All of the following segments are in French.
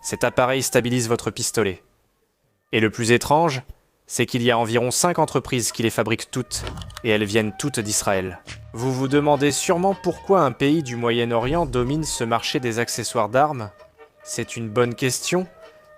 Cet appareil stabilise votre pistolet. Et le plus étrange, c'est qu'il y a environ 5 entreprises qui les fabriquent toutes, et elles viennent toutes d'Israël. Vous vous demandez sûrement pourquoi un pays du Moyen-Orient domine ce marché des accessoires d'armes? C'est une bonne question,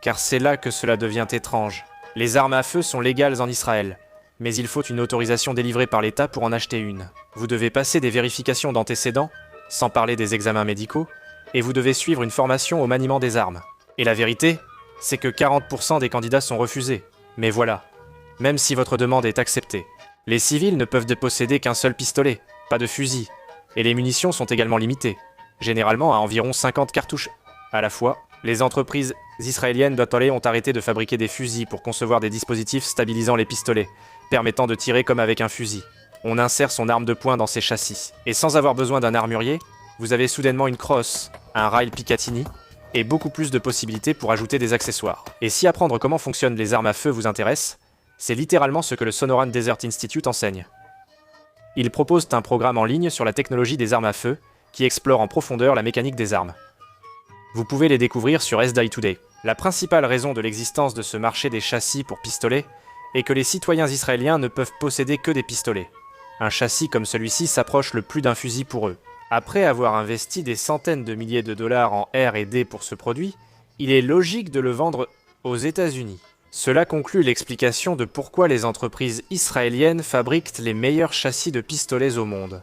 car c'est là que cela devient étrange. Les armes à feu sont légales en Israël, mais il faut une autorisation délivrée par l'État pour en acheter une. Vous devez passer des vérifications d'antécédents, sans parler des examens médicaux, et vous devez suivre une formation au maniement des armes. Et la vérité, c'est que 40% des candidats sont refusés. Mais voilà, même si votre demande est acceptée, les civils ne peuvent posséder qu'un seul pistolet, pas de fusil, et les munitions sont également limitées, généralement à environ 50 cartouches à la fois. Les entreprises israéliennes ont arrêté de fabriquer des fusils pour concevoir des dispositifs stabilisant les pistolets, permettant de tirer comme avec un fusil. On insère son arme de poing dans ses châssis. Et sans avoir besoin d'un armurier, vous avez soudainement une crosse, un rail Picatinny, et beaucoup plus de possibilités pour ajouter des accessoires. Et si apprendre comment fonctionnent les armes à feu vous intéresse, c'est littéralement ce que le Sonoran Desert Institute enseigne. Ils proposent un programme en ligne sur la technologie des armes à feu, qui explore en profondeur la mécanique des armes. Vous pouvez les découvrir sur SDI Today. La principale raison de l'existence de ce marché des châssis pour pistolets est que les citoyens israéliens ne peuvent posséder que des pistolets. Un châssis comme celui-ci s'approche le plus d'un fusil pour eux. Après avoir investi des centaines de milliers de dollars en R&D pour ce produit, il est logique de le vendre aux États-Unis. Cela conclut l'explication de pourquoi les entreprises israéliennes fabriquent les meilleurs châssis de pistolets au monde.